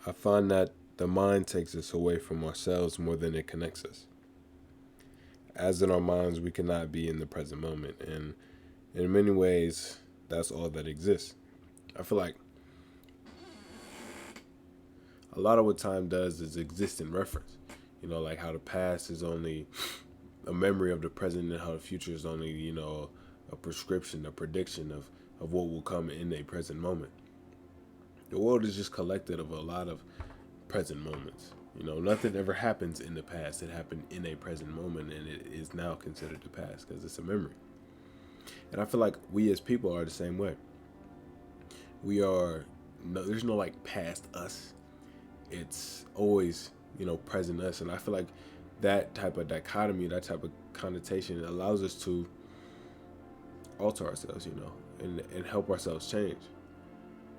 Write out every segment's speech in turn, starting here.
I find that the mind takes us away from ourselves more than it connects us. As in our minds, we cannot be in the present moment, and in many ways, that's all that exists. I feel like a lot of what time does is exist in reference. Like how the past is only a memory of the present, and how the future is only, a prescription, a prediction of what will come in a present moment. The world is just collected of a lot of present moments. Nothing ever happens in the past. It happened in a present moment, and it is now considered the past because it's a memory. And I feel like we as people are the same way. We are no, there's no like past us. It's always present us, and I feel like that type of dichotomy, that type of connotation, allows us to alter ourselves, and help ourselves change.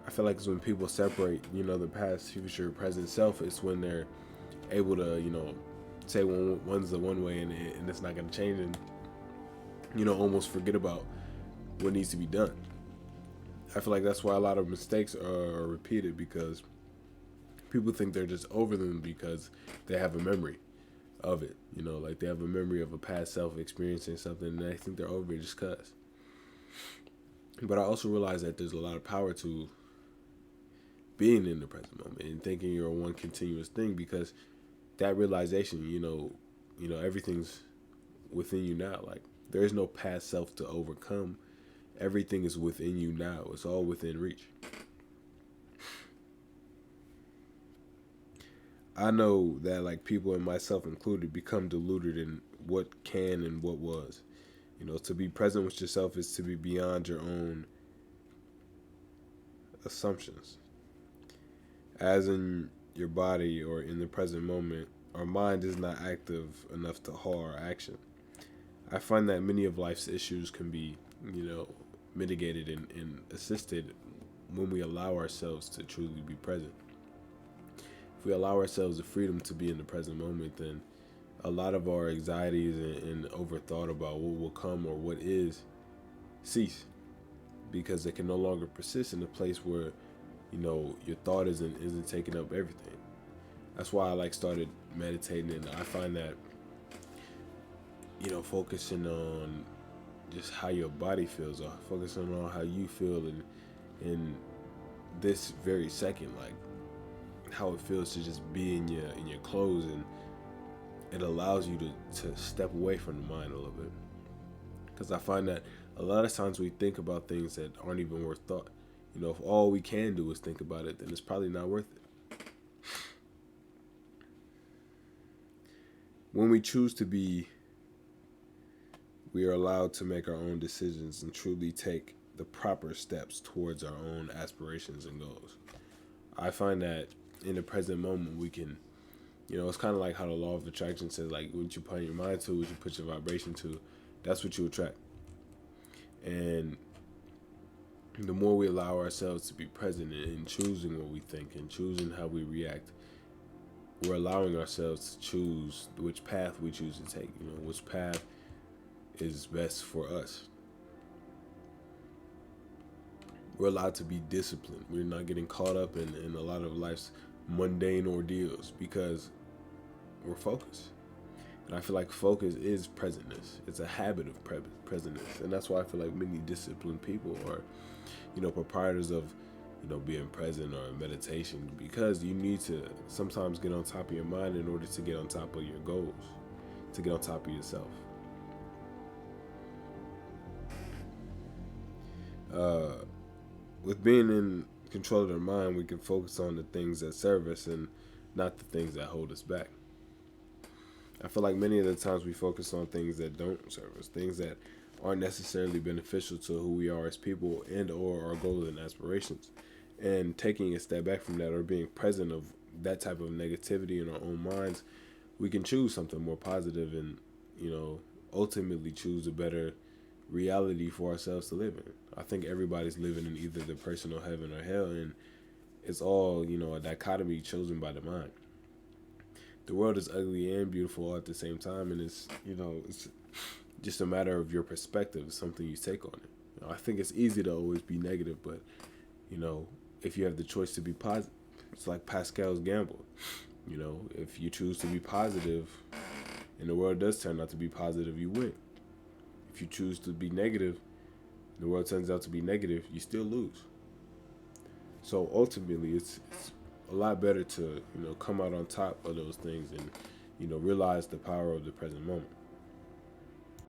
I feel like it's when people separate, the past, future, present self, it's when they're able to, say one's the one way, and it's not going to change, and, almost forget about what needs to be done. I feel like that's why a lot of mistakes are repeated, because people think they're just over them because they have a memory of it. Like they have a memory of a past self experiencing something, and they think they're over it just because. But I also realize that there's a lot of power to being in the present moment and thinking you're one continuous thing, because that realization, everything's within you now. Like there is no past self to overcome. Everything is within you now. It's all within reach. I know that like people, and myself included, become deluded in what can and what was. To be present with yourself is to be beyond your own assumptions. As in your body or in the present moment, our mind is not active enough to halt our action. I find that many of life's issues can be, mitigated and assisted when we allow ourselves to truly be present. If we allow ourselves the freedom to be in the present moment, then a lot of our anxieties and overthought about what will come or what is cease, because they can no longer persist in a place where your thought isn't taking up everything. That's why I like started meditating, and I find that focusing on just how your body feels, or focusing on how you feel in this very second, like how it feels to just be in your clothes, and it allows you to step away from the mind a little bit. Because I find that a lot of times we think about things that aren't even worth thought. If all we can do is think about it, then it's probably not worth it. When we choose to be, we are allowed to make our own decisions and truly take the proper steps towards our own aspirations and goals. I find that in the present moment, we can, it's kind of like how the law of attraction says, like, what you put your mind to, what you put your vibration to, that's what you attract. And the more we allow ourselves to be present in choosing what we think and choosing how we react, we're allowing ourselves to choose which path we choose to take, which path is best for us. We're allowed to be disciplined. We're not getting caught up in a lot of life's mundane ordeals, because we're focused. And I feel like focus is presentness. It's a habit of presentness. And that's why I feel like many disciplined people are, proprietors of, being present or meditation, because you need to sometimes get on top of your mind in order to get on top of your goals, to get on top of yourself. With being in control of our mind, we can focus on the things that serve us and not the things that hold us back. I feel like many of the times we focus on things that don't serve us, things that aren't necessarily beneficial to who we are as people and or our goals and aspirations. And taking a step back from that, or being present of that type of negativity in our own minds, we can choose something more positive and, ultimately choose a better reality for ourselves to live in. I think everybody's living in either the personal heaven or hell, and it's all, a dichotomy chosen by the mind. The world is ugly and beautiful all at the same time, and it's just a matter of your perspective, something you take on it. I think it's easy to always be negative, but if you have the choice to be positive, It's like Pascal's gamble. You know, if you choose to be positive and the world does turn out to be positive, you win. If you choose to be negative, the world turns out to be negative, you still lose. So ultimately, it's a lot better to, you know, come out on top of those things and, you know, realize the power of the present moment.